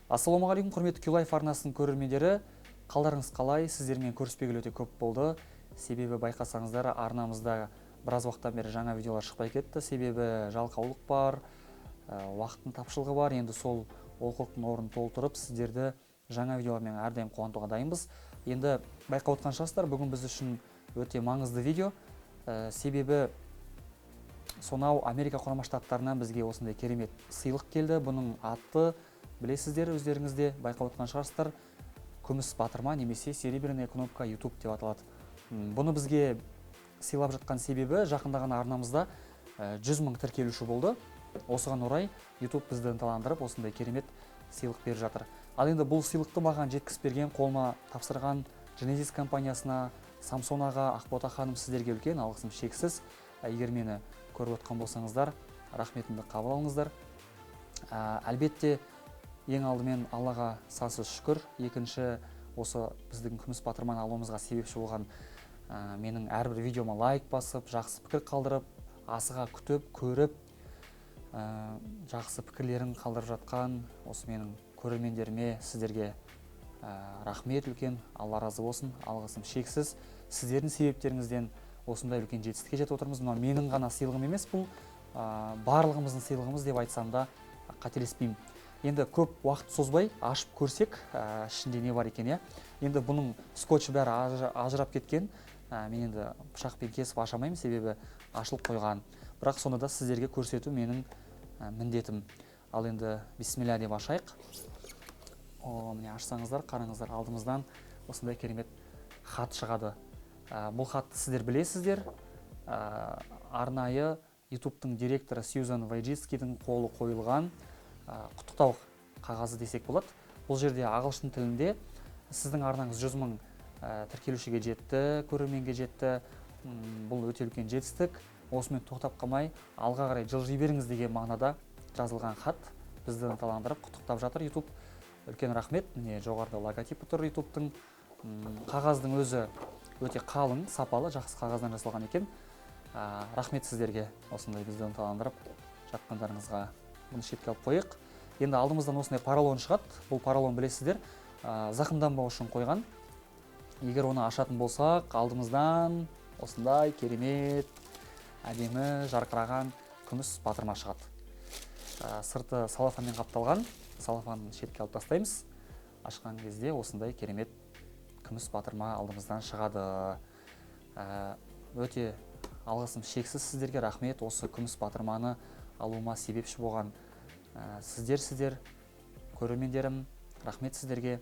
Ассалаумағалейкум, құрметті Q-Life арнасының көрермендері. Қалдарыңыз қалай? Сіздермен көріспегелі өте көп болды. Себебі байқасаңыздар, арнамызда біраз уақыттан бері жаңа видеолар шықпай кетті. Себебі жалқаулық бар, уақыттың тапшылығы бар. Енді сол олқылықтың орнын толтырып, сіздерді жаңа видеолармен әрдайым қуантуға дайынбыз. Енді байқап отқан шығарсыздар, бүгін біз үшін өте маңызды видео. Себебі сонау Америка құрама штаттарынан бізге осындай керемет сыйлық келді. Бұның аты білесіздер, өздеріңізде байқап отқан шығарсыздар, күміс батырма немесе серебряная кнопка YouTube деп аталады. Бұны бізге сыйлап жатқан себебі, жақында ғана арнамызда 100 мың тіркелуші болды. Осыған орай YouTube бізді ынталандырып, осындай керемет сыйлық беріп жатыр. Ал енді бұл сыйлықты маған жеткізіп берген, қолыма тапсырған Genesis компаниясына, Самсон аға, Ақбота ханым, сіздерге үлкен алғысым шексіз. Егер мені көріп отқан болсаңыздар, рахметімді қабыл алыңыздар. Әлбетте, ең алдымен Аллаға сансыз шүкір. Екінші, осы біздің күміс батырманы алуымызға себепші болған менің әрбір видеома лайк басып, жақсы пікір қалдырып, асыға күтіп, көріп, жақсы пікірлерін қалдырып жатқан осы менің көрермендеріме, сіздерге рахмет үлкен, Алла разы болсын, алғысым шексіз. Сіздердің себептеріңізден осындай үлкен жетістікке жетіп отырмыз. Мына менің ғана сыйлығым емес, бұл барлығымыздың сыйлығымыз деп айтсам да қателеспеймін. Енді көп уақыт созбай ашып көрсек, ішінде не бар екен, иә. Енді бұның скотчы бәрі ажырап кеткен. Мен енді пышақпен кесіп ашамаймын, себебі ашылып қойған. Бірақ соны да сіздерге көрсету менің міндетім. Ал енді бисмилля деп ашайық. Міне ашсаңыздар, қараңыздар, алдымыздан осындай керемет хат шығады. Бұл хатты сіздер білесіздер. Арнайы YouTube-тың директоры Сьюзан Вайджицкидің қолы қойылған құттықтау қағазы десек болады. Бұл жерде ағылшын тілінде сіздің арнаңыз 100 мың тіркелушіге жетті, көрерменге жетті. Бұл өте үлкен жетістік. Осымен тоқтап қалмай, алға қарай жылжи беріңіз деген мағынада жазылған хат бізді ынталандырып құттықтап жатыр YouTube. Үлкен рахмет. Міне жоғарыда логотипі тұр YouTube-тың. Қағаздың өзі өте қалың, сапалы, жақсы қағаздан жасалған екен. Рахмет сіздерге осындай бізді ынталандырып жатқандарыңызға. Бұны шетке алып қойық. Енді алдымыздан осындай поролон шығады. Бұл поролон білесіздер, зақымданбау үшін қойған. Егер оны ашатын болсақ, алдымыздан осындай керемет, әдемі, жарқыраған күміс батырма шығады. Сырты салафанмен қапталған. Салафанын шетке алып тастаймыз. Ашқан кезде осындай керемет күміс батырма алдымыздан шығады. Өте алғысым шексіз сіздерге, рахмет. Осы күміс батырманы алуыма себепші болған сіздер, көрермендерім, рахмет сіздерге.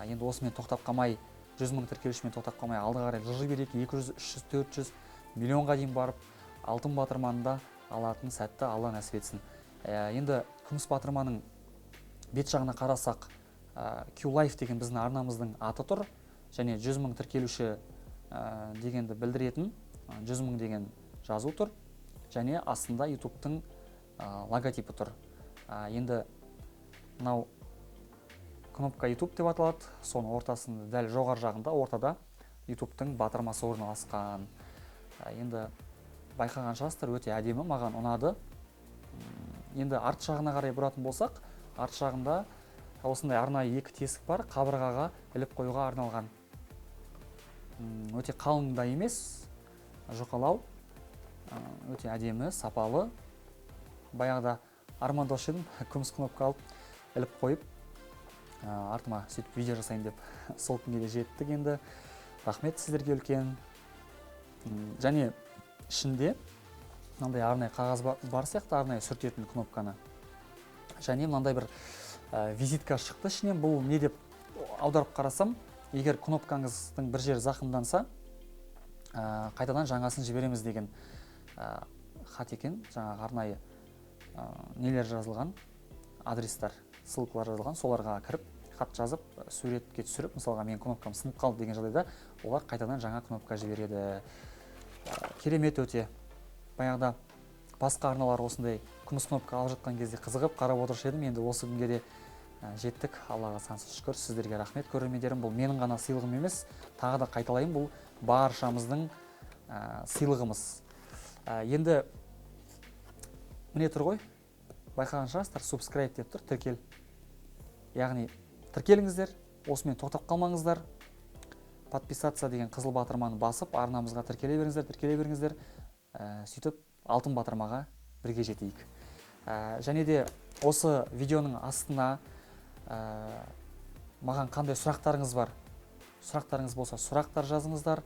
Енді осымен тоқтап қалмай, 100 мың тіркелушімен тоқтап қалмай, алды қарай жылжи берейік, 200, 300, 400 миллионға дейін барып, алтын батырманы да алатын сәтті Алла нәсіп етсін. Енді күміс батырманың бет жағына қарасақ, Q-Life деген біздің арнамыздың аты тұр, және 100 мың тіркелуші дегенді білдіретін 100 мың деген жазу тұр, және астында YouTube-тың логотипі тұр. Енді мынау кнопка YouTube деп аталады, соның ортасында дәл жоғары жағында, ортада YouTube-тың батырмасы орналасқан. Енді байқаған шығарсыздар, өте әдемі, маған ұнады. Енді арт жағына қарай бұратын болсақ, арт жағында осындай арнайы екі тесік бар, қабырғаға іліп қоюға арналған. Өте қалың да емес, жұқалау, өте әдемі, сапалы. Баяғыда армандаушы едім, күміс кнопка алып, іліп қойып, артыма сөйтіп видео жасайын деп, сол күнге де жеттік енді. Рахмет сіздерге үлкен. Және ішінде мынандай арнайы қағаз бар сияқты, арнайы сүртетін кнопканы. Және мынандай бір визитка шықты ішінен. Бұл не деп аударып қарасам, егер кнопкаңыздың бір жері зақымданса, қайтадан жаңасын жібереміз деген хат екен. Жаңағы арнайы нелер жазылған, адрестар, ссылкалар жазылған, соларға кіріп, хат жазып, суретке түсіріп, мысалға мен кнопкам сынып қалды деген жағдайда, олар қайтадан жаңа кнопка жібереді. Керемет өте. Баяғыда басқа арналар осындай күміс кнопка алып жатқан кезде қызығып қарап отыршы едім. Енді осы күнге де жеттік. Аллаға сансыз шүкір. Сіздерге рахмет, көрермендерім. Бұл менің ғана сыйлығым емес, тағы да қайталайын, бұл баршамыздың сыйлығымыз. Енді міне тұр ғой, байқаған шығарсыздар, subscribe деп тұр, тіркел. яғни тіркеліңіздер, осымен тоқтап қалмаңыздар. Подписаться деген қызыл батырманы басып, арнамызға тіркеле беріңіздер. Сөйтіп алтын батырмаға бірге жетейік. Және де осы видеоның астына маған қандай сұрақтарыңыз бар? Сұрақтарыңыз болса, сұрақтар жазыңыздар.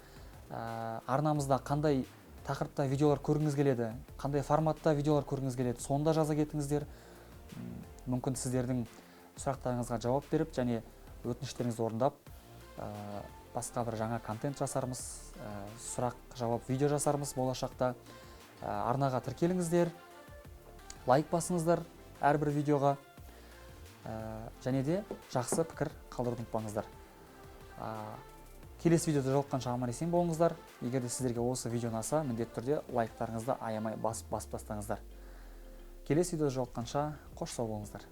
Арнамызда қандай тақырыпта видеолар көргіңіз келеді, қандай форматта видеолар көргіңіз келеді, соны да жаза кетіңіздер. Мүмкін сіздердің сұрақтарыңызға жауап беріп, және өтініштеріңізді орындап, басқа бір жаңа контент жасармыз, сұрақ-жауап видео жасармыз болашақта. Арнаға тіркеліңіздер, лайк басыңыздар әрбір видеоға, және де жақсы пікір қалдыруды ұмытпаңыздар. Келесі видеода жолыққанша аман есен болыңыздар. Егер де сіздерге осы видео ұнаса, міндетті түрде лайктарыңызды аямай басып тастаңыздар. Келесі видеода жолыққанша қош сау болыңыздар.